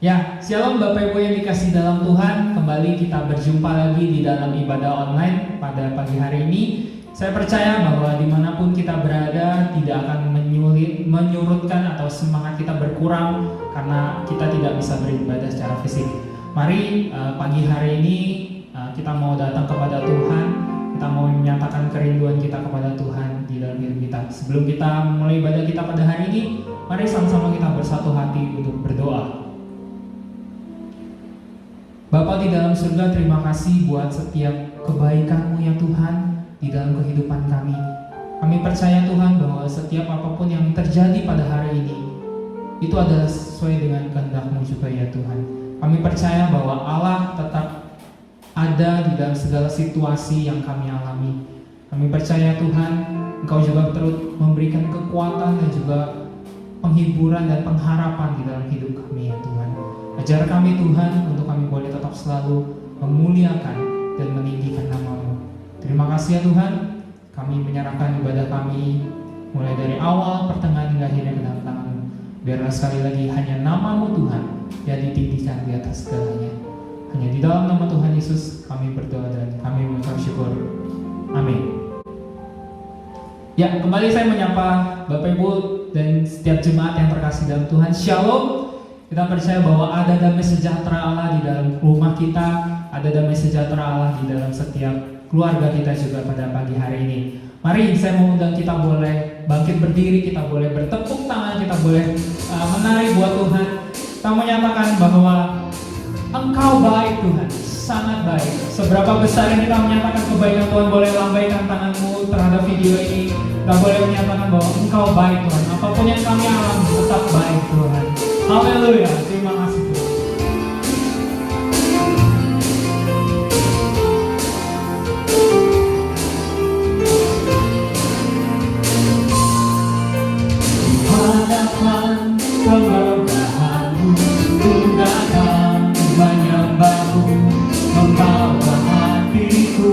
Ya, shalom Bapak Ibu yang dikasih dalam Tuhan. Kembali kita berjumpa lagi di dalam ibadah online pada pagi hari ini. Saya percaya bahwa dimanapun kita berada tidak akan menyurutkan atau semangat kita berkurang karena kita tidak bisa beribadah secara fisik. Mari pagi hari ini kita mau datang kepada Tuhan. Kita mau menyatakan kerinduan kita kepada Tuhan di dalam hidup kita. Sebelum kita mulai ibadah kita pada hari ini, mari sama-sama kita bersatu hati untuk berdoa. Bapa di dalam surga, terima kasih buat setiap kebaikan-Mu ya Tuhan di dalam kehidupan kami. Kami percaya Tuhan bahwa setiap apapun yang terjadi pada hari ini itu adalah sesuai dengan kehendak-Mu juga ya Tuhan. Kami percaya bahwa Allah tetap ada di dalam segala situasi yang kami alami. Kami percaya Tuhan, Engkau juga terus memberikan kekuatan dan juga penghiburan dan pengharapan di dalam hidup kami ya Tuhan. Ajar kami Tuhan untuk kami boleh tetap selalu memuliakan dan meninggikan nama-Mu. Terima kasih ya Tuhan, kami menyerahkan ibadah kami mulai dari awal, pertengahan hingga akhirnya ke dalam tangan-Mu. Biarlah sekali lagi hanya nama-Mu Tuhan yang ditinggikan di atas segalanya. Hanya di dalam nama Tuhan Yesus kami berdoa dan kami mengucap syukur. Amin. Ya, kembali saya menyapa Bapak Ibu dan setiap jemaat yang terkasih dalam Tuhan. Shalom. Kita percaya bahwa ada damai sejahtera Allah di dalam rumah kita, ada damai sejahtera Allah di dalam setiap keluarga kita juga pada pagi hari ini. Mari saya mengundang kita boleh bangkit berdiri, kita boleh bertepuk tangan, kita boleh menari buat Tuhan. Kita menyatakan bahwa Engkau baik Tuhan, sangat baik. Seberapa besar yang kita menyatakan kebaikan Tuhan, boleh lambaikan tanganmu terhadap video ini. Kita boleh menyatakan bahwa Engkau baik Tuhan. Apapun yang kami alami tetap baik Tuhan. Haleluya, terima kasih Tuhan. Hadapan keberkahan-Mu, ku datang menyembah-Mu, membawa hatiku,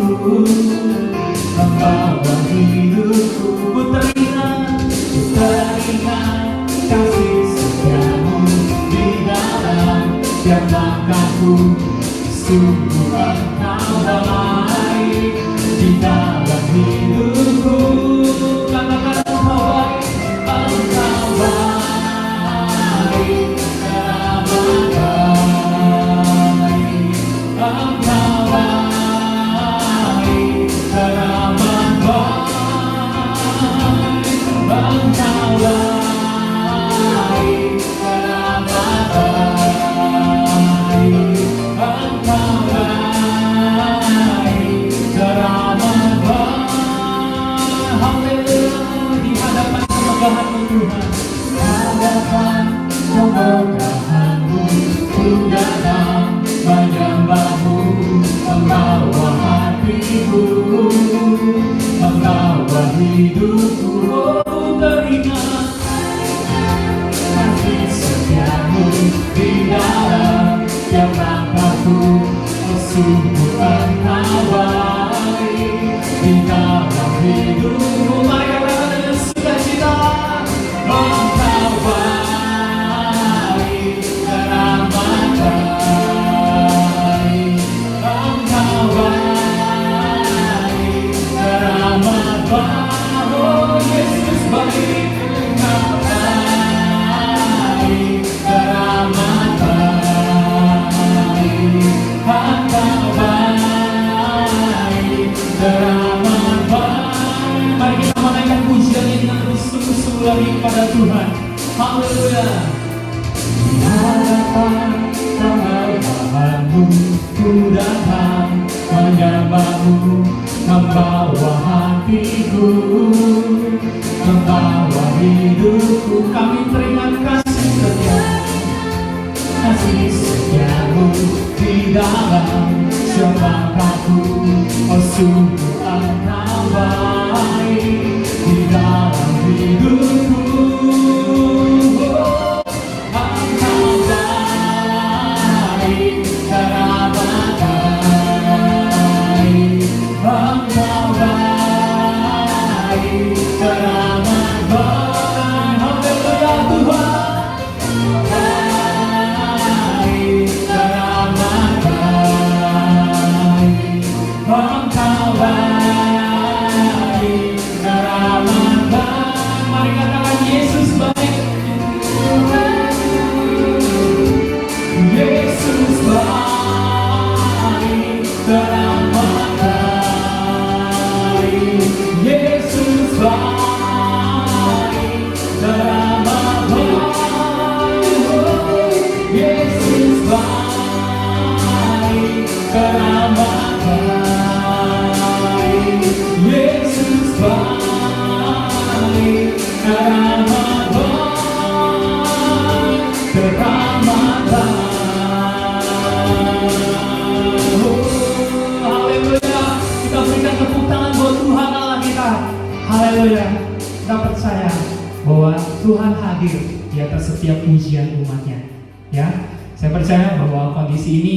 membawa hidupku. Ku teringat kasih setia-Mu di dalam tiap langkahku. Sungguh Engkau baik di dalam hidupku. Katakan Engkau baik, Engkau baik, teramat baik. Engkau baik, teramat baik. Engkau baik, teramat baik. Engkau baik, teramat baik. Haleluya, di hadapan kemegahan-Mu Tuhan, hadapan kemegahan-Mu, ku datang menyembah-Mu, membawa hatiku, membawa hidupku. Oh, teringat kasih setia-Mu di dalam tiap langkahku. Oh, sungguh Engkau baik di dalam hidupku. Mari katakan dengan sukacita, Engkau baik, teramat baik. Engkau baik, teramat baik. Oh, Yesus baik. Engkau baik, teramat baik. Engkau baik, teramat baik. Mari kita menaikkan pujian ini dengan bersungguh-sungguh lagi kepada Tuhan. Haleluya. Di hadapan kemegahan-Mu, ku datang menyembah-Mu, membawa hatiku, membawa hidupku. Kami teringat kasih setia-Mu di dalam setiap langkahku. Oh, sungguh Engkau baik di dalam hidupku. Oh, Engkau baik, teramat baik. Engkau baik, teramat baik. Haleluya Tuhan. baik, Yesus baik, teramat baik, teramat baik. Haleluya, kita berikan tepuk tangan buat Tuhan Allah kita. Haleluya, kita percaya bahwa Tuhan hadir di atas setiap pujian umatnya. Ya, saya percaya bahwa kondisi ini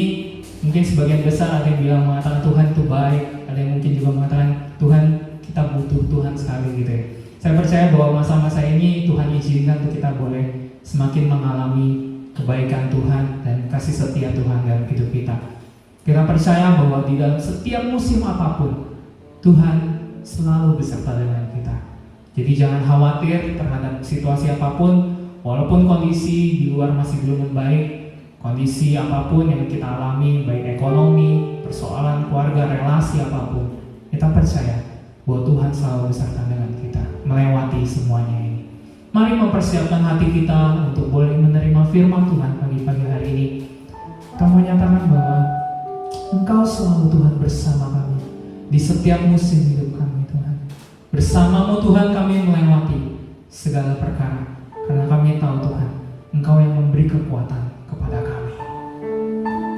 mungkin sebagian besar ada yang bilang mengatakan Tuhan itu baik, ada yang mungkin juga mengatakan Tuhan kita butuh Tuhan sekali gitu ya. Saya percaya bahwa masa-masa ini Tuhan izinkan untuk kita boleh semakin mengalami kebaikan Tuhan dan kasih setia Tuhan dalam hidup kita. Kita percaya bahwa di dalam setiap musim apapun Tuhan selalu beserta dengan kita. Jadi jangan khawatir terhadap situasi apapun, walaupun kondisi di luar masih belum membaik, kondisi apapun yang kita alami, baik ekonomi, persoalan keluarga, relasi apapun, kita percaya bahwa Tuhan selalu beserta dengan kita, melewati semuanya ini. Mari mempersiapkan hati kita untuk boleh menerima firman Tuhan pagi-pagi hari ini. Kita menyatakan bahwa Engkau selalu Tuhan bersama kami di setiap musim hidup kami Tuhan. Bersamamu Tuhan kami melewati segala perkara, karena kami tahu Tuhan Engkau yang memberi kekuatan kepada kami.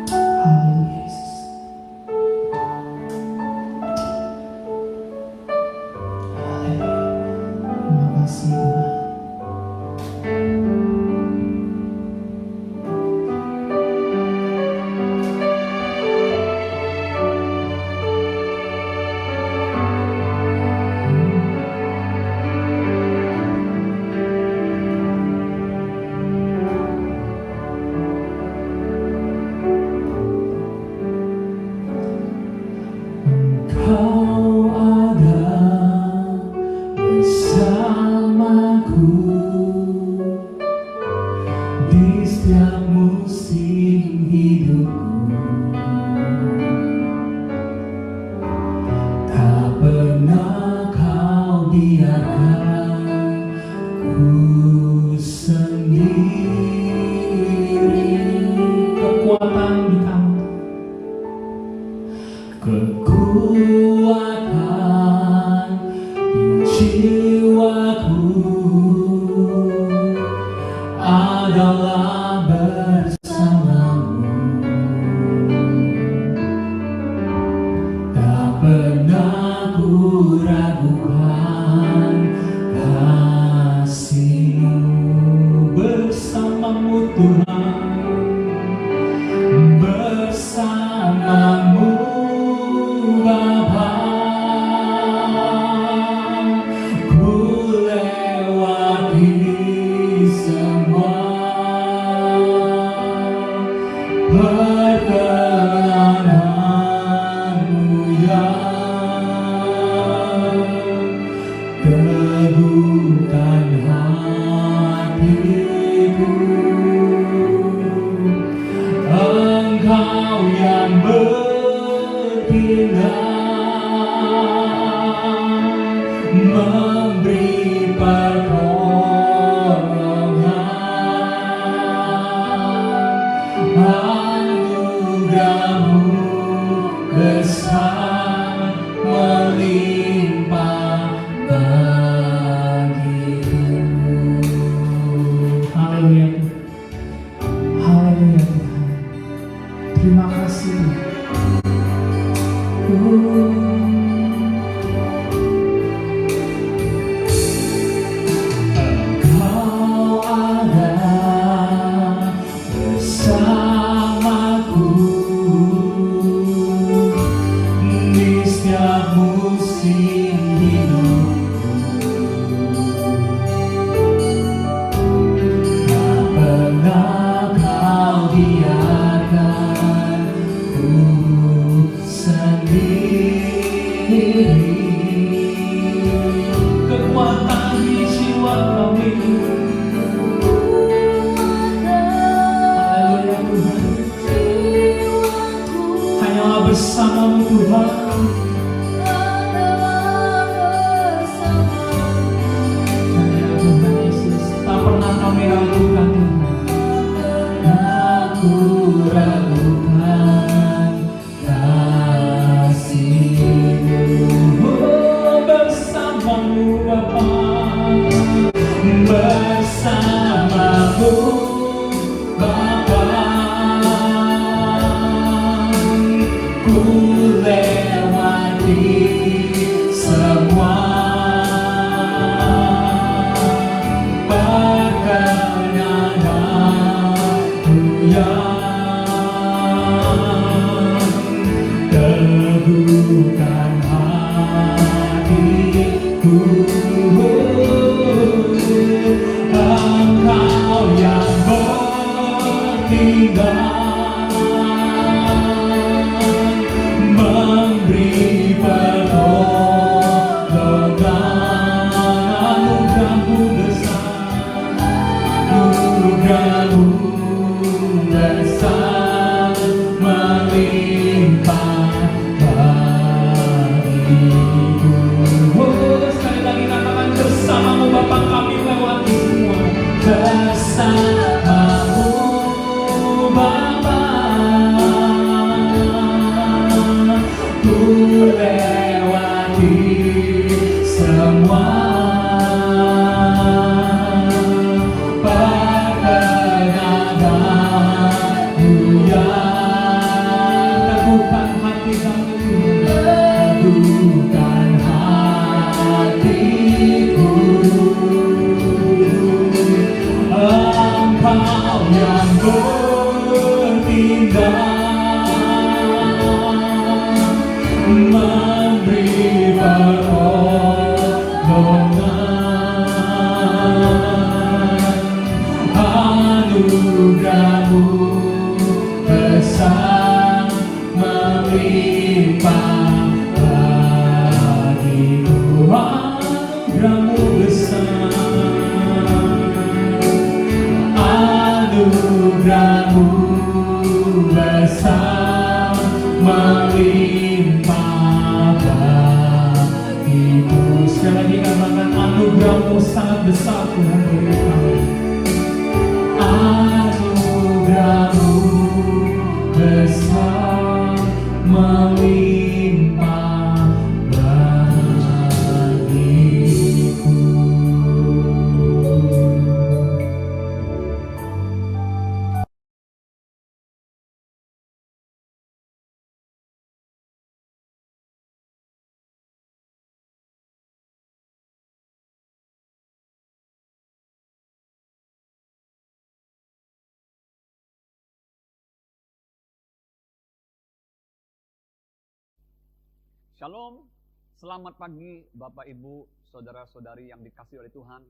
Haleluya Yesus. Haleluya. Terima kasih Tuhan. Engkau ada bersamaku di setiap musim hidupku. Tak pernah kau biarkan ku sendiri. Kekuatan di kamu, kekuatan di jiwaku adalah bersamamu. Tak pernah ku ragukan kasih-Mu. Bersamamu Tuhan, bersamamu Bapa, ku lewati semua perkenanan-Mu yang teguhkan hatiku. Engkau yang bertindak, memberi pertolongan, anugerah-Mu besar melimpah bagiku. Haleluya. Haleluya Tuhan. Terima kasih. Engkau ada bersamaku di setiap musim hidupku. Tak pernah kau biarkan ku sendiri. Kekuatan di jiwa kami, haleluya Tuhan. Hanyalah bersamamu Tuhan. Hanya Tuhan Yesus, tak pernah kami ragukan Tuhan. Aku ragukan kasih-Mu. lewati semua perkenananmu yang teguhkan hatiku. Engkau yang bertindak memberi pertolongan. Anugerahmu besar, anugerahmu besar melimpah bagiku. Sekali lagi katakan, bersamamu Bapa kami melewati semua. Bersamamu Bapa ku lewati semua perkenananmu yang teguhkan hati kami, teguhkan hatiku. Engkau yang bertindak memberi pertolongan. Anugerahmu besar melimpah bagiku. Anugerahmu besar, anugerahmu besar melimpah bagiku. Sekali lagi katakan, anugerahmu sangat besar Tuhan bagi kami. Anugerahmu besar melimpah bagiku. Shalom, selamat pagi Bapak Ibu, Saudara-saudari yang dikasihi oleh Tuhan.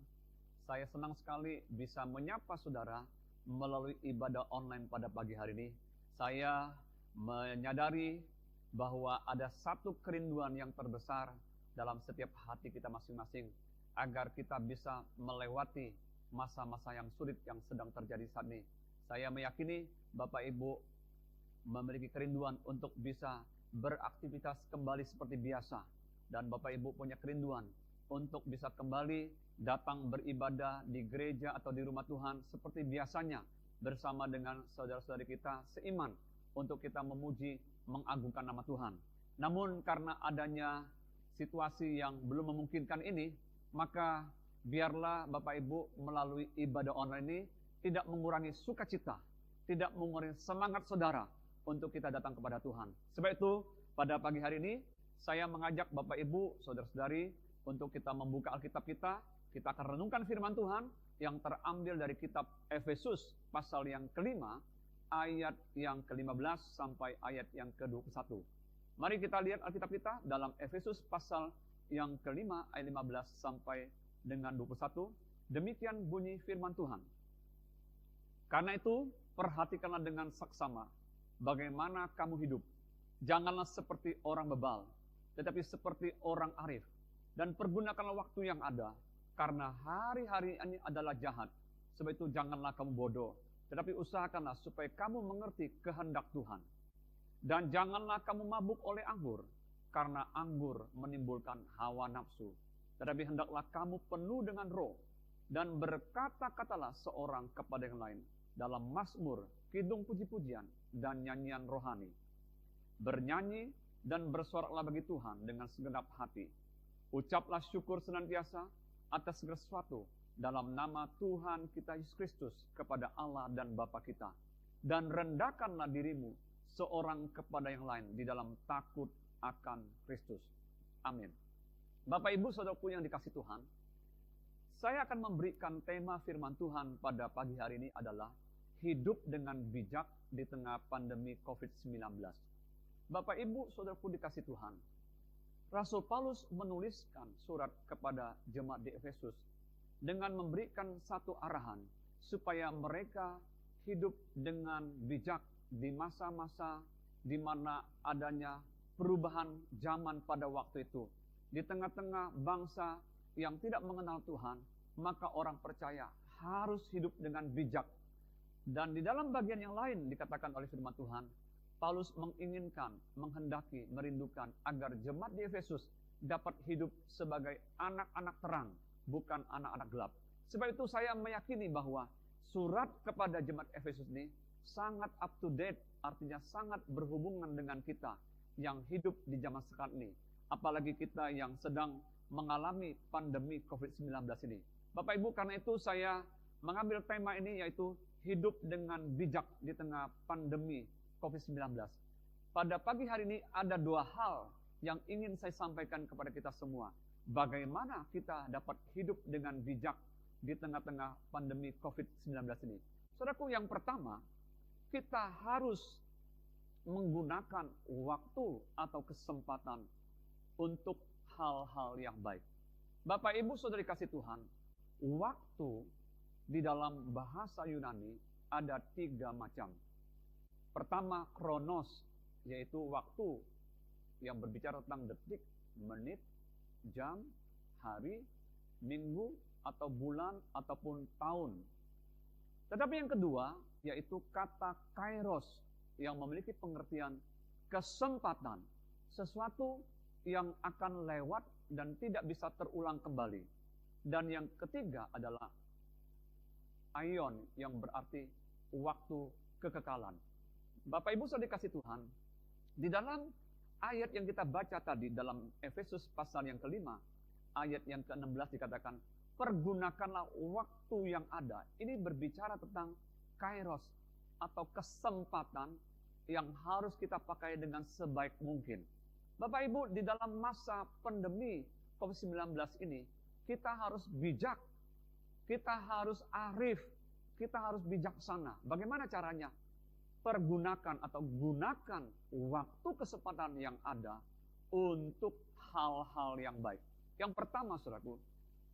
Saya senang sekali bisa menyapa saudara melalui ibadah online pada pagi hari ini. Saya menyadari bahwa ada satu kerinduan yang terbesar dalam setiap hati kita masing-masing, agar kita bisa melewati masa-masa yang sulit yang sedang terjadi saat ini. Saya meyakini Bapak Ibu memiliki kerinduan untuk bisa beraktivitas kembali seperti biasa, dan Bapak Ibu punya kerinduan untuk bisa kembali datang beribadah di gereja atau di rumah Tuhan seperti biasanya bersama dengan saudara-saudari kita seiman untuk kita memuji, mengagungkan nama Tuhan. Namun karena adanya situasi yang belum memungkinkan ini, maka biarlah Bapak Ibu melalui ibadah online ini tidak mengurangi sukacita, tidak mengurangi semangat saudara untuk kita datang kepada Tuhan. Sebab itu, pada pagi hari ini, saya mengajak Bapak Ibu, Saudara-saudari, untuk kita membuka Alkitab kita. Kita akan renungkan firman Tuhan yang terambil dari kitab Efesus, pasal yang kelima, ayat yang ke-15 sampai ayat yang ke-21. Mari kita lihat Alkitab kita dalam Efesus pasal yang kelima, ayat 15 sampai dengan 21. Demikian bunyi firman Tuhan. Karena itu, perhatikanlah dengan saksama bagaimana kamu hidup. Janganlah seperti orang bebal, tetapi seperti orang arif. Dan pergunakanlah waktu yang ada, karena hari-hari ini adalah jahat. Sebab itu janganlah kamu bodoh, tetapi usahakanlah supaya kamu mengerti kehendak Tuhan. Dan janganlah kamu mabuk oleh anggur, karena anggur menimbulkan hawa nafsu. Tetapi hendaklah kamu penuh dengan roh, dan berkata-katalah seorang kepada yang lain dalam mazmur, kidung puji-pujian, dan nyanyian rohani. Bernyanyi dan bersoraklah bagi Tuhan dengan segenap hati. Ucaplah syukur senantiasa atas segala sesuatu dalam nama Tuhan kita Yesus Kristus kepada Allah dan Bapa kita. Dan rendahkanlah dirimu seorang kepada yang lain di dalam takut akan Kristus. Amin. Bapak Ibu Saudaraku yang dikasihi Tuhan, saya akan memberikan tema firman Tuhan pada pagi hari ini adalah hidup dengan bijak di tengah pandemi COVID-19. Bapak Ibu Saudaraku dikasihi Tuhan, Rasul Paulus menuliskan surat kepada jemaat di Efesus dengan memberikan satu arahan supaya mereka hidup dengan bijak di masa-masa di mana adanya perubahan zaman pada waktu itu. Di tengah-tengah bangsa yang tidak mengenal Tuhan, maka orang percaya harus hidup dengan bijak. Dan di dalam bagian yang lain dikatakan oleh firman Tuhan, Paulus menginginkan, menghendaki, merindukan agar jemaat di Efesus dapat hidup sebagai anak-anak terang, bukan anak-anak gelap. Sebab itu saya meyakini bahwa surat kepada jemaat Efesus ini sangat up to date, artinya sangat berhubungan dengan kita yang hidup di zaman sekarang ini. Apalagi kita yang sedang mengalami pandemi COVID-19 ini. Bapak Ibu, karena itu saya mengambil tema ini yaitu hidup dengan bijak di tengah pandemi COVID-19. Pada pagi hari ini ada dua hal yang ingin saya sampaikan kepada kita semua. Bagaimana kita dapat hidup dengan bijak di tengah-tengah pandemi COVID-19 ini. Saudaraku, yang pertama, kita harus menggunakan waktu atau kesempatan untuk hal-hal yang baik. Bapak Ibu Saudara kasih Tuhan, waktu di dalam bahasa Yunani ada 3 macam. Pertama, kronos, yaitu waktu yang berbicara tentang detik, menit, jam, hari, minggu, atau bulan, ataupun tahun. Tetapi yang kedua, yaitu kata kairos, yang memiliki pengertian kesempatan, sesuatu yang akan lewat dan tidak bisa terulang kembali. Dan yang ketiga adalah aion, yang berarti waktu kekekalan. Bapak Ibu Saudara dikasih Tuhan, di dalam ayat yang kita baca tadi dalam Efesus pasal yang kelima, ayat yang ke-16 dikatakan, pergunakanlah waktu yang ada. Ini berbicara tentang kairos atau kesempatan yang harus kita pakai dengan sebaik mungkin. Bapak Ibu, di dalam masa pandemi COVID-19 ini, kita harus bijak, kita harus arif, kita harus bijaksana. Bagaimana caranya? Pergunakan atau gunakan waktu kesempatan yang ada untuk hal-hal yang baik. Yang pertama, saudaraku,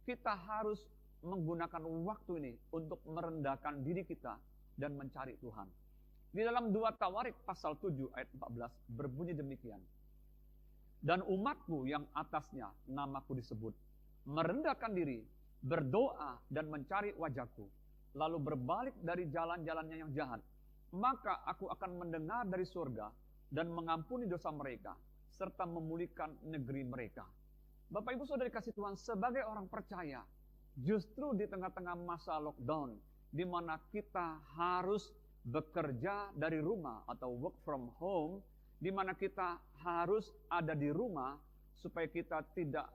kita harus menggunakan waktu ini untuk merendahkan diri kita dan mencari Tuhan. Di dalam 2 Tawarik pasal 7 ayat 14 berbunyi demikian. Dan umatku yang atasnya namaku disebut, merendahkan diri, berdoa dan mencari wajahku, lalu berbalik dari jalan-jalannya yang jahat, maka aku akan mendengar dari surga dan mengampuni dosa mereka, serta memulihkan negeri mereka. Bapak Ibu Saudara kasih Tuhan, sebagai orang percaya, justru di tengah-tengah masa lockdown, di mana kita harus bekerja dari rumah atau work from home, di mana kita harus ada di rumah supaya kita tidak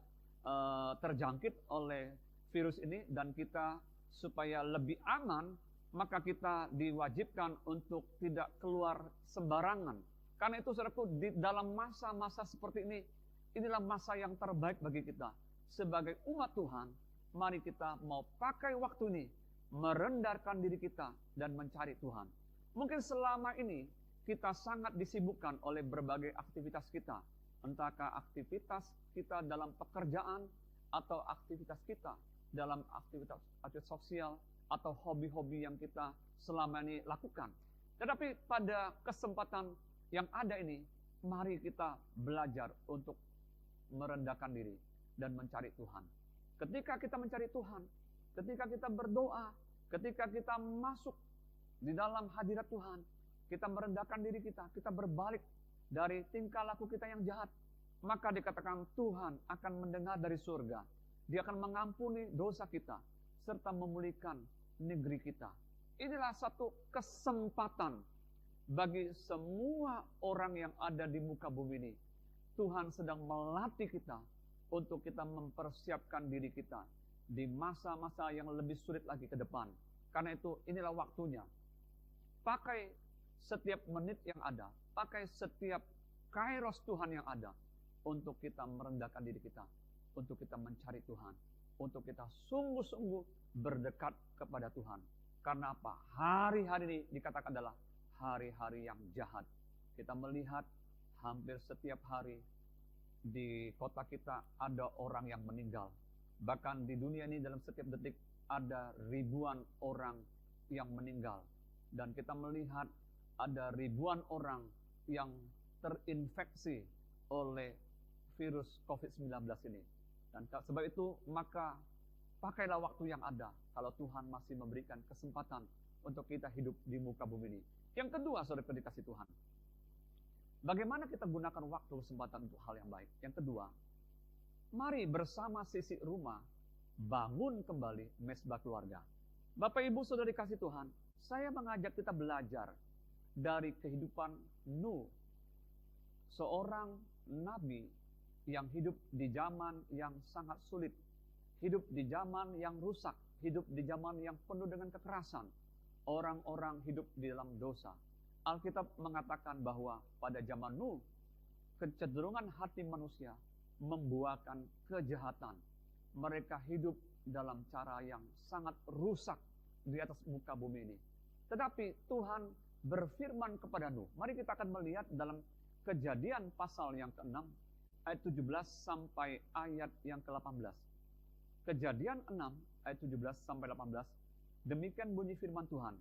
terjangkit oleh virus ini dan kita supaya lebih aman, maka kita diwajibkan untuk tidak keluar sembarangan. Karena itu saudaraku, di dalam masa-masa seperti ini, inilah masa yang terbaik bagi kita. Sebagai umat Tuhan, mari kita mau pakai waktu ini, merendahkan diri kita dan mencari Tuhan. Mungkin selama ini kita sangat disibukkan oleh berbagai aktivitas kita. Entahkah aktivitas kita dalam pekerjaan atau aktivitas kita dalam aktivitas sosial atau hobi-hobi yang kita selama ini lakukan. Tetapi pada kesempatan yang ada ini, mari kita belajar untuk merendahkan diri dan mencari Tuhan. Ketika kita mencari Tuhan, ketika kita berdoa, ketika kita masuk di dalam hadirat Tuhan, kita merendahkan diri kita berbalik dari tingkah laku kita yang jahat, maka dikatakan Tuhan akan mendengar dari surga. Dia akan mengampuni dosa kita, serta memulihkan negeri kita. Inilah satu kesempatan bagi semua orang yang ada di muka bumi ini. Tuhan sedang melatih kita untuk kita mempersiapkan diri kita di masa-masa yang lebih sulit lagi ke depan. Karena itu inilah waktunya. Pakai setiap menit yang ada pakai setiap kairos Tuhan yang ada untuk kita merendahkan diri kita, untuk kita mencari Tuhan, untuk kita sungguh-sungguh berdekat kepada Tuhan. Karena apa? Hari-hari ini dikatakan adalah hari-hari yang jahat. Kita melihat hampir setiap hari di kota kita ada orang yang meninggal. Bahkan di dunia ini dalam setiap detik ada ribuan orang yang meninggal. Dan kita melihat ada ribuan orang yang terinfeksi oleh virus COVID-19 ini. Dan sebab itu maka pakailah waktu yang ada kalau Tuhan masih memberikan kesempatan untuk kita hidup di muka bumi ini. Yang kedua, saudara dikasih Tuhan, bagaimana kita gunakan waktu kesempatan untuk hal yang baik. Yang kedua, mari bersama sisi rumah bangun kembali mesbah keluarga. Bapak Ibu saudara dikasih Tuhan, saya mengajak kita belajar dari kehidupan Nuh, seorang nabi yang hidup di zaman yang sangat sulit, hidup di zaman yang rusak, hidup di zaman yang penuh dengan kekerasan. Orang-orang hidup di dalam dosa. Alkitab mengatakan bahwa pada zaman Nuh, kecenderungan hati manusia membuahkan kejahatan. Mereka hidup dalam cara yang sangat rusak di atas muka bumi ini. Tetapi Tuhan berfirman kepada Nuh. Mari kita akan melihat dalam Kejadian pasal yang ke-6 ayat 17 sampai ayat yang ke-18. Kejadian 6 ayat 17 sampai 18. Demikian bunyi firman Tuhan.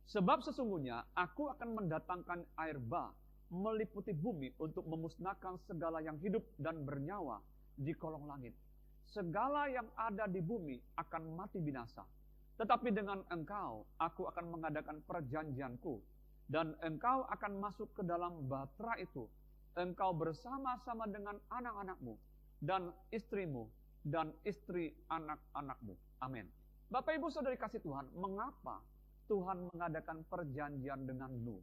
Sebab sesungguhnya aku akan mendatangkan air bah meliputi bumi untuk memusnahkan segala yang hidup dan bernyawa di kolong langit. Segala yang ada di bumi akan mati binasa. Tetapi dengan engkau aku akan mengadakan perjanjianku, dan engkau akan masuk ke dalam bahtera itu, engkau bersama-sama dengan anak-anakmu dan istrimu dan istri anak-anakmu. Amin. Bapak Ibu saudari kasih Tuhan, mengapa Tuhan mengadakan perjanjian dengan Nuh?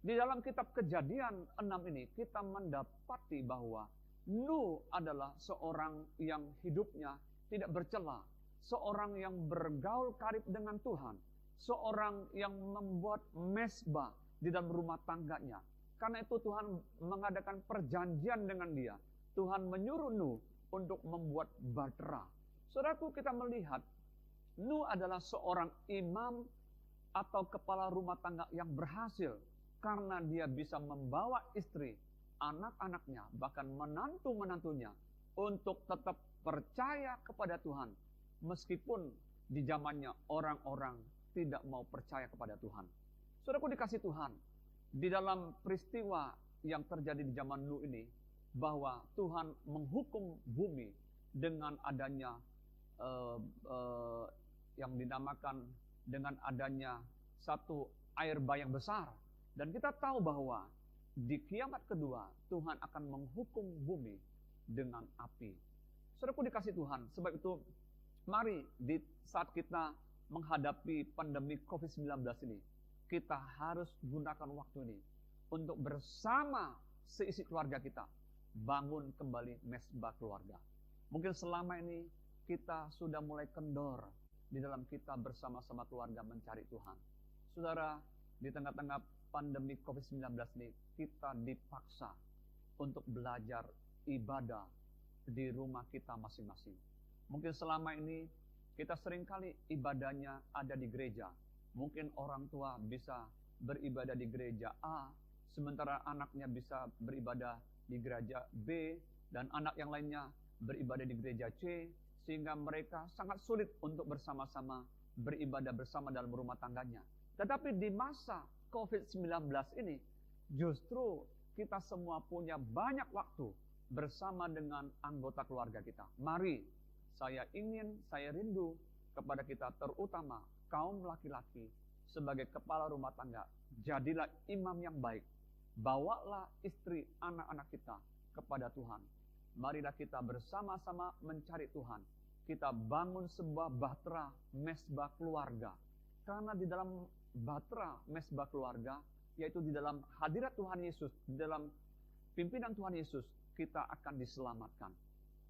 Di dalam kitab Kejadian 6 ini kita mendapati bahwa Nuh adalah seorang yang hidupnya tidak bercela, seorang yang bergaul karib dengan Tuhan, seorang yang membuat mesbah di dalam rumah tangganya. Karena itu Tuhan mengadakan perjanjian dengan dia. Tuhan menyuruh Nuh untuk membuat bahtera. Saudaraku, kita melihat Nuh adalah seorang imam atau kepala rumah tangga yang berhasil karena dia bisa membawa istri, anak-anaknya, bahkan menantu-menantunya untuk tetap percaya kepada Tuhan meskipun di zamannya orang-orang tidak mau percaya kepada Tuhan. Saudaraku dikasih Tuhan, di dalam peristiwa yang terjadi di zaman Nuh ini, bahwa Tuhan menghukum bumi dengan adanya yang dinamakan dengan adanya satu air bah yang besar. Dan kita tahu bahwa di kiamat kedua Tuhan akan menghukum bumi dengan api. Saudaraku dikasih Tuhan, sebab itu mari di saat kita menghadapi pandemi COVID-19 ini, kita harus gunakan waktu ini untuk bersama seisi keluarga kita bangun kembali mesbah keluarga. Mungkin selama ini kita sudah mulai kendor di dalam kita bersama-sama keluarga mencari Tuhan. Saudara, di tengah-tengah pandemi COVID-19 ini kita dipaksa untuk belajar ibadah di rumah kita masing-masing. Mungkin selama ini kita seringkali ibadahnya ada di gereja. Mungkin orang tua bisa beribadah di gereja A, sementara anaknya bisa beribadah di gereja B, dan anak yang lainnya beribadah di gereja C, sehingga mereka sangat sulit untuk bersama-sama beribadah bersama dalam rumah tangganya. Tetapi di masa COVID-19 ini, justru kita semua punya banyak waktu bersama dengan anggota keluarga kita. Mari, saya rindu kepada kita, terutama kaum laki-laki sebagai kepala rumah tangga. Jadilah imam yang baik. Bawalah istri anak-anak kita kepada Tuhan. Marilah kita bersama-sama mencari Tuhan. Kita bangun sebuah bahtera mesbah keluarga. Karena di dalam bahtera mesbah keluarga, yaitu di dalam hadirat Tuhan Yesus, di dalam pimpinan Tuhan Yesus, kita akan diselamatkan.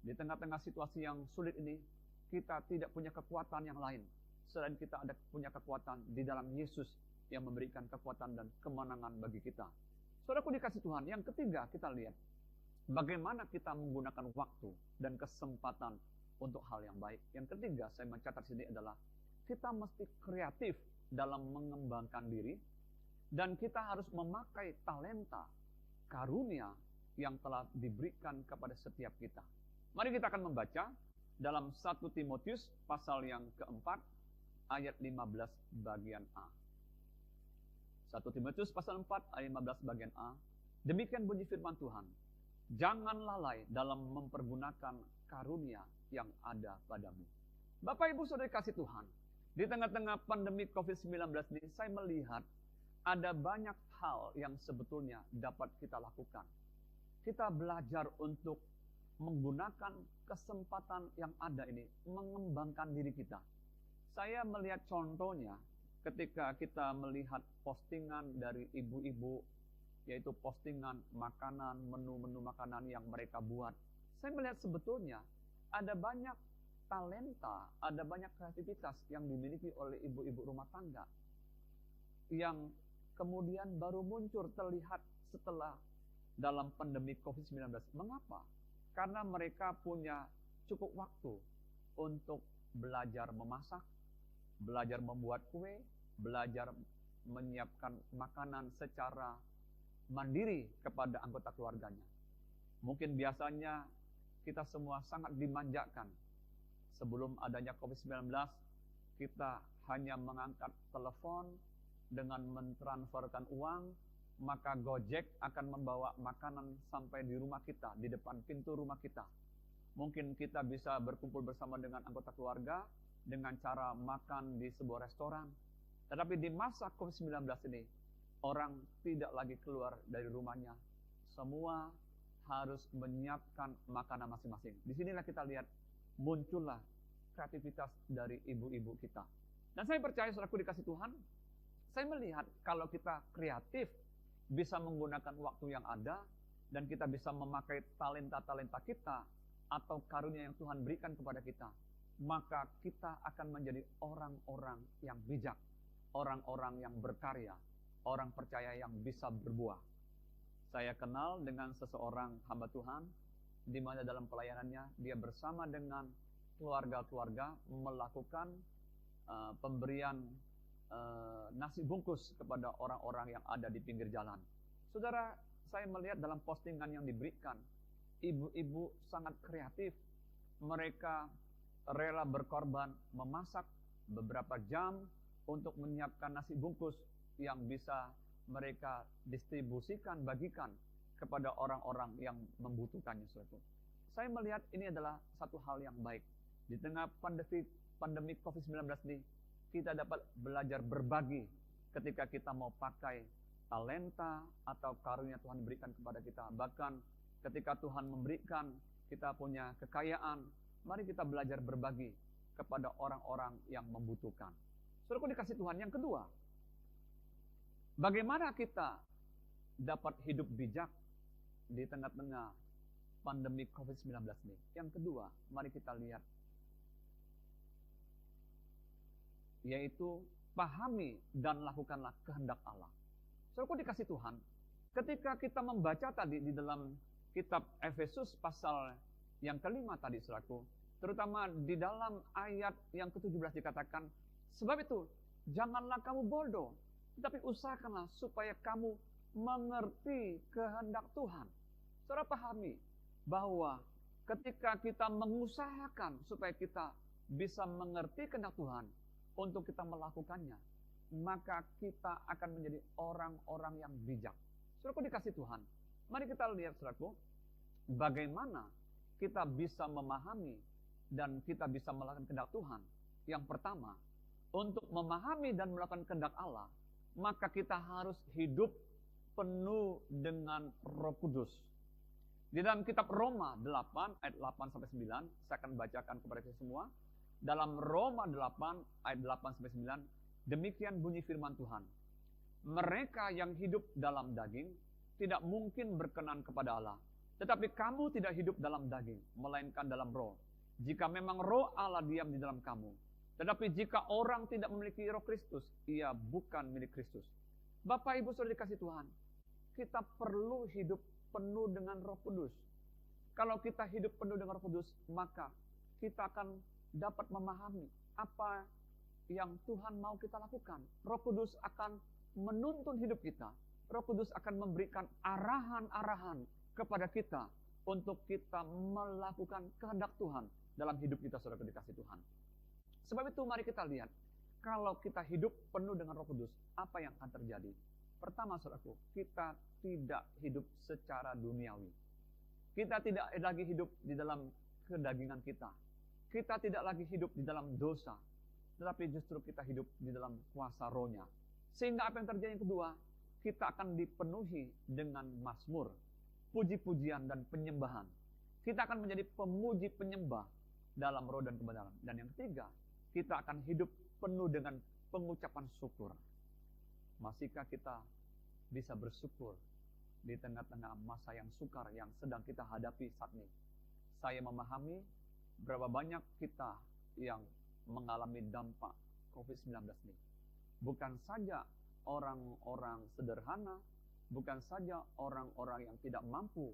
Di tengah-tengah situasi yang sulit ini, kita tidak punya kekuatan yang lain selain kita punya kekuatan di dalam Yesus yang memberikan kekuatan dan kemenangan bagi kita. Saudaraku dikasih Tuhan, yang ketiga kita lihat bagaimana kita menggunakan waktu dan kesempatan untuk hal yang baik. Yang ketiga saya mencatat sini adalah kita mesti kreatif dalam mengembangkan diri dan kita harus memakai talenta, karunia yang telah diberikan kepada setiap kita. Mari kita akan membaca dalam 1 Timotius pasal yang keempat ayat 15 bagian A. 1 Timotius pasal 4 ayat 15 bagian A. Demikian bunyi firman Tuhan. Jangan lalai dalam mempergunakan karunia yang ada padamu. Bapak Ibu Saudara kasih Tuhan, di tengah-tengah pandemi COVID-19 ini saya melihat ada banyak hal yang sebetulnya dapat kita lakukan. Kita belajar untuk menggunakan kesempatan yang ada ini, mengembangkan diri kita. Saya melihat contohnya ketika kita melihat postingan dari ibu-ibu, yaitu postingan makanan, menu-menu makanan yang mereka buat. Saya melihat sebetulnya ada banyak talenta, ada banyak kreativitas yang dimiliki oleh ibu-ibu rumah tangga yang kemudian baru muncul terlihat setelah dalam pandemi COVID-19. Mengapa? Karena mereka punya cukup waktu untuk belajar memasak, belajar membuat kue, belajar menyiapkan makanan secara mandiri kepada anggota keluarganya. Mungkin biasanya kita semua sangat dimanjakan. Sebelum adanya COVID-19, kita hanya mengangkat telepon dengan mentransferkan uang, maka Gojek akan membawa makanan sampai di rumah kita, di depan pintu rumah kita. Mungkin kita bisa berkumpul bersama dengan anggota keluarga dengan cara makan di sebuah restoran. Tetapi di masa COVID-19 ini, orang tidak lagi keluar dari rumahnya. Semua harus menyiapkan makanan masing-masing. Disinilah kita lihat muncullah kreativitas dari ibu-ibu kita. Dan saya percaya saudaraku dikasih Tuhan, saya melihat kalau kita kreatif, bisa menggunakan waktu yang ada, dan kita bisa memakai talenta-talenta kita, atau karunia yang Tuhan berikan kepada kita, maka kita akan menjadi orang-orang yang bijak, orang-orang yang berkarya, orang percaya yang bisa berbuah. Saya kenal dengan seseorang hamba Tuhan, di mana dalam pelayanannya, dia bersama dengan keluarga-keluarga melakukan pemberian nasi bungkus kepada orang-orang yang ada di pinggir jalan. Saudara, saya melihat dalam postingan yang diberikan, ibu-ibu sangat kreatif. Mereka rela berkorban memasak beberapa jam untuk menyiapkan nasi bungkus yang bisa mereka distribusikan, bagikan kepada orang-orang yang membutuhkannya. Saya melihat ini adalah satu hal yang baik. Di tengah pandemi COVID-19 ini, kita dapat belajar berbagi ketika kita mau pakai talenta atau karunia Tuhan berikan kepada kita. Bahkan ketika Tuhan memberikan kita punya kekayaan, mari kita belajar berbagi kepada orang-orang yang membutuhkan. Saudaraku dikasih Tuhan, yang kedua, bagaimana kita dapat hidup bijak di tengah-tengah pandemi COVID-19 ini? Yang kedua, mari kita lihat, yaitu pahami dan lakukanlah kehendak Allah. Saudaraku dikasih Tuhan, ketika kita membaca tadi di dalam kitab Efesus pasal yang kelima tadi, saudaraku, terutama di dalam ayat yang ke-17 dikatakan, sebab itu janganlah kamu bodoh, tetapi usahakanlah supaya kamu mengerti kehendak Tuhan. Saudara pahami bahwa ketika kita mengusahakan supaya kita bisa mengerti kehendak Tuhan, untuk kita melakukannya, maka kita akan menjadi orang-orang yang bijak. Saudaraku dikasih Tuhan, mari kita lihat saudaraku, bagaimana kita bisa memahami dan kita bisa melakukan kehendak Tuhan. Yang pertama, untuk memahami dan melakukan kehendak Allah, maka kita harus hidup penuh dengan Roh Kudus. Di dalam kitab Roma 8 ayat 8-9, saya akan bacakan kepada kita semua. Dalam Roma 8 ayat 8-9, demikian bunyi firman Tuhan. Mereka yang hidup dalam daging tidak mungkin berkenan kepada Allah. Tetapi kamu tidak hidup dalam daging, melainkan dalam roh. Jika memang roh Allah diam di dalam kamu. Tetapi jika orang tidak memiliki roh Kristus, ia bukan milik Kristus. Bapak Ibu Saudara dikasih Tuhan, kita perlu hidup penuh dengan Roh Kudus. Kalau kita hidup penuh dengan Roh Kudus, maka kita akan dapat memahami apa yang Tuhan mau kita lakukan. Roh Kudus akan menuntun hidup kita. Roh Kudus akan memberikan arahan-arahan kepada kita untuk kita melakukan kehendak Tuhan dalam hidup kita, saudara dikasih Tuhan. Sebab itu mari kita lihat, kalau kita hidup penuh dengan Roh Kudus, apa yang akan terjadi? Pertama, saudaraku, kita tidak hidup secara duniawi. Kita tidak lagi hidup di dalam kedagingan kita. Kita tidak lagi hidup di dalam dosa, tetapi justru kita hidup di dalam kuasa Roh-Nya. Sehingga apa yang terjadi yang kedua, kita akan dipenuhi dengan mazmur, puji-pujian dan penyembahan. Kita akan menjadi pemuji penyembah dalam roh dan kebenaran. Dan yang ketiga, kita akan hidup penuh dengan pengucapan syukur. Masihkah kita bisa bersyukur di tengah-tengah masa yang sukar yang sedang kita hadapi saat ini? Saya memahami berapa banyak kita yang mengalami dampak COVID-19 ini. Bukan saja orang-orang sederhana, bukan saja orang-orang yang tidak mampu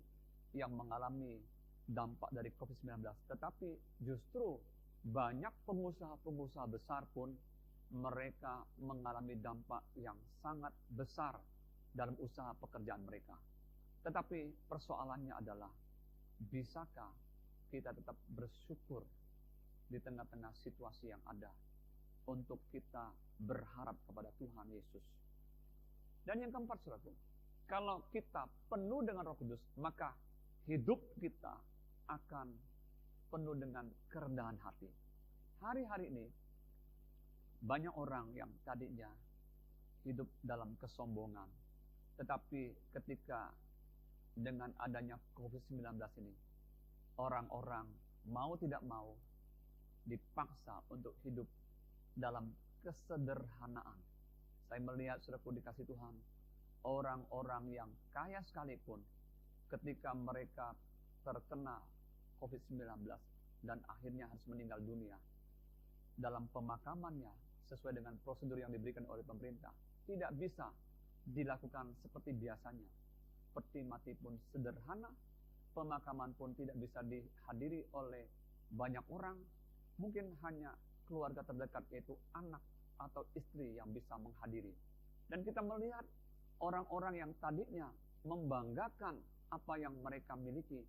yang mengalami dampak dari COVID-19, tetapi justru banyak pengusaha-pengusaha besar pun mereka mengalami dampak yang sangat besar dalam usaha pekerjaan mereka. Tetapi persoalannya adalah, bisakah kita tetap bersyukur di tengah-tengah situasi yang ada untuk kita berharap kepada Tuhan Yesus. Dan yang keempat, saudaraku, kalau kita penuh dengan Roh Kudus, maka hidup kita akan penuh dengan kerendahan hati. Hari-hari ini banyak orang yang tadinya hidup dalam kesombongan, tetapi ketika dengan adanya COVID-19 ini, orang-orang mau tidak mau dipaksa untuk hidup dalam kesederhanaan. Saya melihat, saudaraku dikasih Tuhan, orang-orang yang kaya sekalipun ketika mereka terkena COVID-19 dan akhirnya harus meninggal dunia, dalam pemakamannya sesuai dengan prosedur yang diberikan oleh pemerintah, tidak bisa dilakukan seperti biasanya. Peti mati pun sederhana, pemakaman pun tidak bisa dihadiri oleh banyak orang, mungkin hanya keluarga terdekat, yaitu anak atau istri yang bisa menghadiri. Dan kita melihat orang-orang yang tadinya membanggakan apa yang mereka miliki,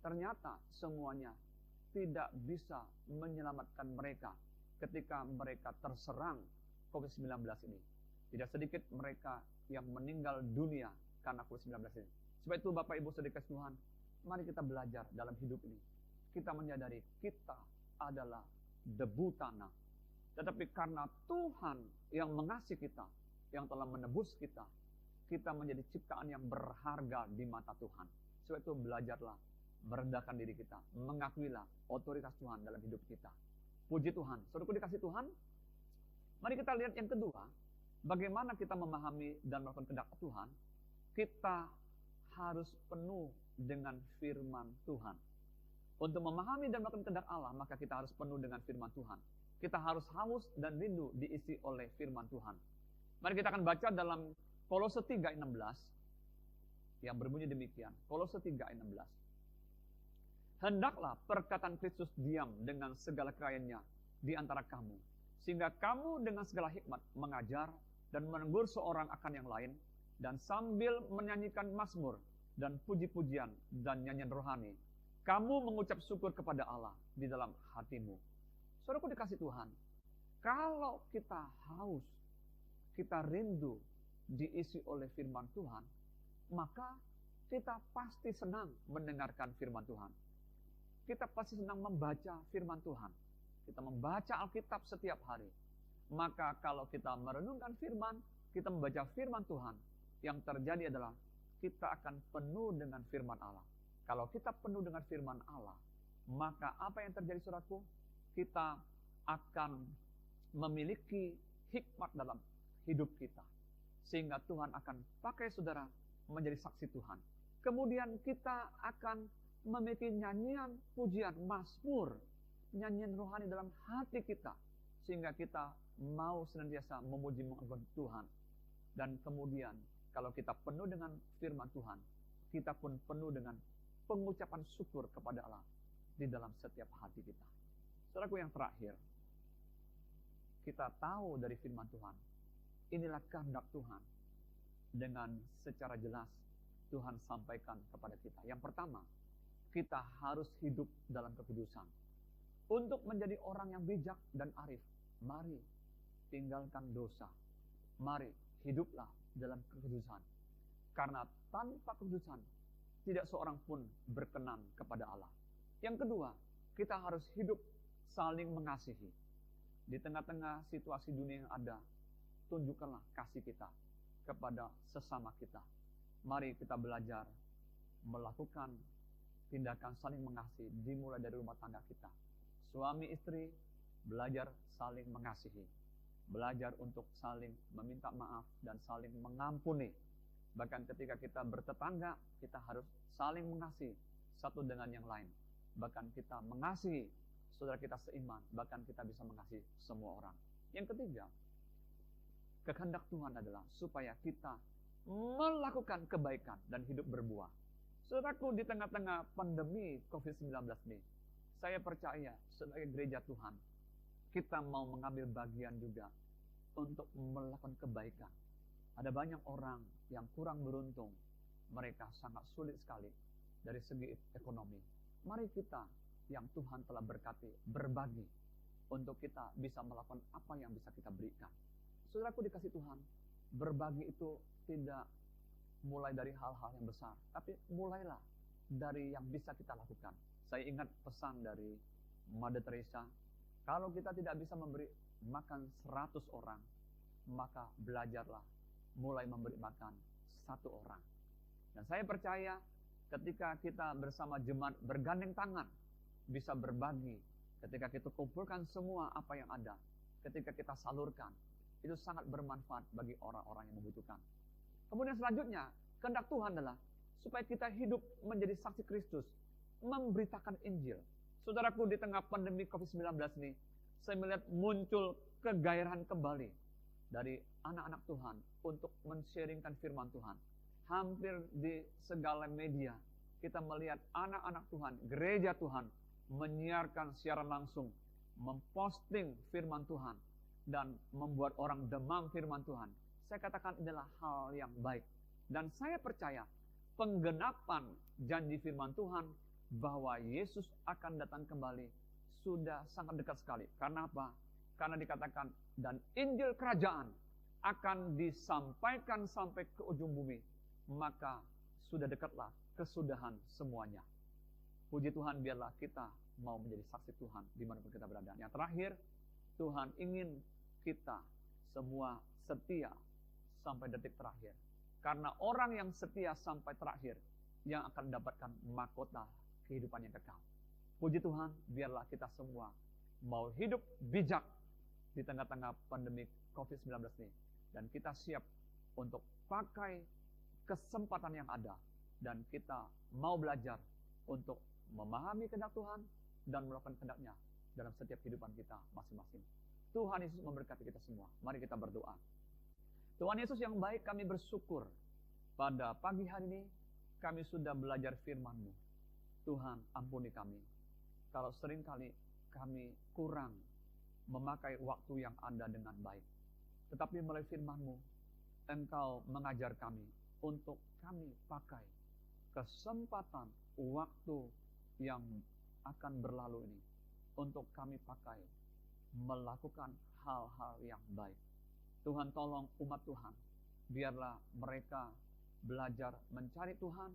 ternyata semuanya tidak bisa menyelamatkan mereka ketika mereka terserang COVID-19 ini. Tidak sedikit mereka yang meninggal dunia karena COVID-19 ini. Sebab itu Bapak Ibu saudara Tuhan, mari kita belajar dalam hidup ini. Kita menyadari kita adalah debu tanah. Tetapi karena Tuhan yang mengasihi kita, yang telah menebus kita, kita menjadi ciptaan yang berharga di mata Tuhan. Sebab itu belajarlah merendahkan diri kita, mengakuilah otoritas Tuhan dalam hidup kita. Puji Tuhan. Saudaraku dikasih Tuhan, mari kita lihat yang kedua, bagaimana kita memahami dan melakukan kehendak Tuhan. Kita harus penuh dengan firman Tuhan. Untuk memahami dan melakukan kehendak Allah, maka kita harus penuh dengan firman Tuhan. Kita harus haus dan rindu diisi oleh firman Tuhan. Mari kita akan baca dalam Kolose 3:16 yang berbunyi demikian. Kolose 3:16. Hendaklah perkataan Kristus diam dengan segala kerayaannya di antara kamu, sehingga kamu dengan segala hikmat mengajar dan menegur seorang akan yang lain, dan sambil menyanyikan mazmur dan puji-pujian dan nyanyian rohani, kamu mengucap syukur kepada Allah di dalam hatimu. Saudaraku dikasih Tuhan, kalau kita haus, kita rindu diisi oleh firman Tuhan, maka kita pasti senang mendengarkan firman Tuhan. Kita pasti senang membaca firman Tuhan. Kita membaca Alkitab setiap hari. Maka kalau kita merenungkan firman, kita membaca firman Tuhan, yang terjadi adalah kita akan penuh dengan firman Allah. Kalau kita penuh dengan firman Allah, maka apa yang terjadi saudaraku? Kita akan memiliki hikmat dalam hidup kita. Sehingga Tuhan akan pakai saudara menjadi saksi Tuhan. Kemudian kita akan memiliki nyanyian, pujian, mazmur, nyanyian rohani dalam hati kita. Sehingga kita mau senantiasa memuji mengagungkan Tuhan. Dan kemudian Kalau kita penuh dengan firman Tuhan, kita pun penuh dengan pengucapan syukur kepada Allah di dalam setiap hati kita. Saudaraku yang terakhir, kita tahu dari firman Tuhan, inilah kehendak Tuhan. Dengan secara jelas Tuhan sampaikan kepada kita. Yang pertama, kita harus hidup dalam kekudusan. Untuk menjadi orang yang bijak dan arif, mari tinggalkan dosa. Mari hiduplah dalam kekudusan. Karena tanpa kekudusan, tidak seorang pun berkenan kepada Allah. Yang kedua, kita harus hidup saling mengasihi. Di tengah-tengah situasi dunia yang ada, tunjukkanlah kasih kita kepada sesama kita. Mari kita belajar melakukan tindakan saling mengasihi dimulai dari rumah tangga kita. Suami istri belajar saling mengasihi, belajar untuk saling meminta maaf dan saling mengampuni. Bahkan ketika kita bertetangga, kita harus saling mengasihi satu dengan yang lain. Bahkan kita mengasihi saudara kita seiman, bahkan kita bisa mengasihi semua orang. Yang ketiga, kehendak Tuhan adalah supaya kita melakukan kebaikan dan hidup berbuah. Saudaraku, di tengah-tengah pandemi COVID-19 ini, saya percaya sebagai gereja Tuhan, kita mau mengambil bagian juga untuk melakukan kebaikan. Ada banyak orang yang kurang beruntung, mereka sangat sulit sekali dari segi ekonomi. Mari kita yang Tuhan telah berkati, berbagi untuk kita bisa melakukan apa yang bisa kita berikan. Saudaraku dikasih Tuhan, berbagi itu tidak mulai dari hal-hal yang besar, tapi mulailah dari yang bisa kita lakukan. Saya ingat pesan dari Mother Teresa, kalau kita tidak bisa memberi makan 100 orang, maka belajarlah mulai memberi makan 1 orang. Dan saya percaya ketika kita bersama jemaat bergandeng tangan, bisa berbagi, ketika kita kumpulkan semua apa yang ada, ketika kita salurkan, itu sangat bermanfaat bagi orang-orang yang membutuhkan. Kemudian selanjutnya, kehendak Tuhan adalah supaya kita hidup menjadi saksi Kristus, memberitakan Injil. Saudaraku, di tengah pandemi COVID-19 ini, saya melihat muncul kegairahan kembali dari anak-anak Tuhan untuk men-sharingkan firman Tuhan. Hampir di segala media, kita melihat anak-anak Tuhan, gereja Tuhan, menyiarkan siaran langsung, memposting firman Tuhan, dan membuat orang demam firman Tuhan. Saya katakan inilah hal yang baik. Dan saya percaya penggenapan janji firman Tuhan bahwa Yesus akan datang kembali sudah sangat dekat sekali. Karena apa? Karena dikatakan, dan Injil kerajaan akan disampaikan sampai ke ujung bumi. Maka sudah dekatlah kesudahan semuanya. Puji Tuhan, biarlah kita mau menjadi saksi Tuhan dimanapun kita berada. Yang terakhir, Tuhan ingin kita semua setia sampai detik terakhir. Karena orang yang setia sampai terakhir yang akan mendapatkan mahkota kehidupan yang kekal. Puji Tuhan, biarlah kita semua mau hidup bijak di tengah-tengah pandemi COVID-19 ini. Dan kita siap untuk pakai kesempatan yang ada. Dan kita mau belajar untuk memahami kehendak Tuhan dan melakukan kehendaknya dalam setiap kehidupan kita masing-masing. Tuhan Yesus memberkati kita semua. Mari kita berdoa. Tuhan Yesus yang baik, kami bersyukur pada pagi hari ini kami sudah belajar firman-Mu. Tuhan, ampuni kami kalau seringkali kami kurang memakai waktu yang ada dengan baik. Tetapi melalui firman-Mu, Engkau mengajar kami untuk kami pakai kesempatan waktu yang akan berlalu ini untuk kami pakai melakukan hal-hal yang baik. Tuhan, tolong umat Tuhan, biarlah mereka belajar mencari Tuhan,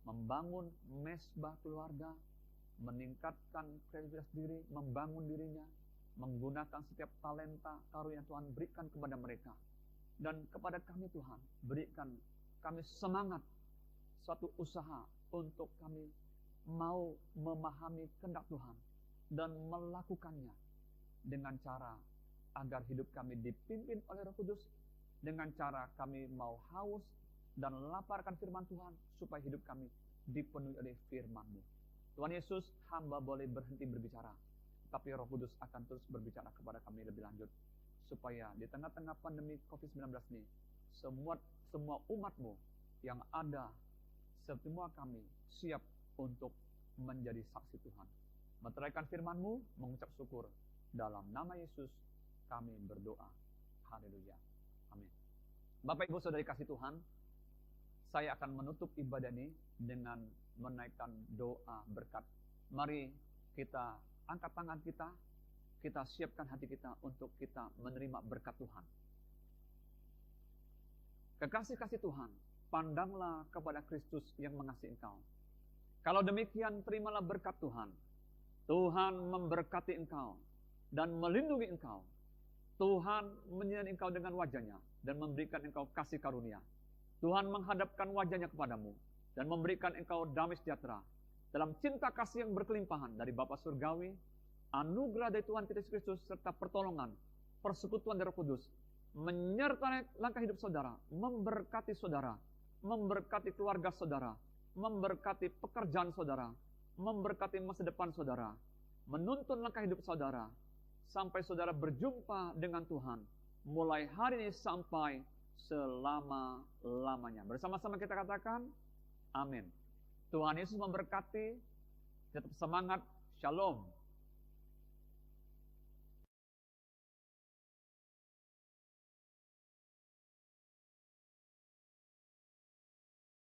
membangun mesbah keluarga, meningkatkan kreativitas diri, membangun dirinya, menggunakan setiap talenta karunia Tuhan berikan kepada mereka. Dan kepada kami Tuhan, berikan kami semangat suatu usaha untuk kami mau memahami kehendak Tuhan dan melakukannya dengan cara agar hidup kami dipimpin oleh Roh Kudus, dengan cara kami mau haus dan laparkan firman Tuhan supaya hidup kami dipenuhi oleh firman-Mu. Tuhan Yesus, hamba boleh berhenti berbicara, tapi Roh Kudus akan terus berbicara kepada kami lebih lanjut, supaya di tengah-tengah pandemi COVID-19 ini, semua semua umat-Mu yang ada, semua kami siap untuk menjadi saksi Tuhan. Meteraikan firman-Mu, mengucap syukur. Dalam nama Yesus kami berdoa. Haleluya. Amin. Bapak Ibu Saudari kasih Tuhan, saya akan menutup ibadah ini dengan menaikkan doa berkat. Mari kita angkat tangan kita siapkan hati kita untuk kita menerima berkat Tuhan. Kekasih-kasih Tuhan, pandanglah kepada Kristus yang mengasihi engkau. Kalau demikian, terimalah berkat Tuhan. Tuhan memberkati engkau dan melindungi engkau. Tuhan menyinari engkau dengan wajahnya dan memberikan engkau kasih karunia. Tuhan menghadapkan wajahnya kepadamu dan memberikan engkau damai sejahtera. Dalam cinta kasih yang berkelimpahan dari Bapa Surgawi, anugerah dari Tuhan kita Yesus Kristus, serta pertolongan, persekutuan dari Roh Kudus, menyertai langkah hidup saudara, memberkati saudara, memberkati keluarga saudara, memberkati pekerjaan saudara, memberkati masa depan saudara, menuntun langkah hidup saudara, sampai saudara berjumpa dengan Tuhan, mulai hari ini sampai selama-lamanya. Bersama-sama kita katakan, amin. Tuhan Yesus memberkati, tetap semangat, shalom.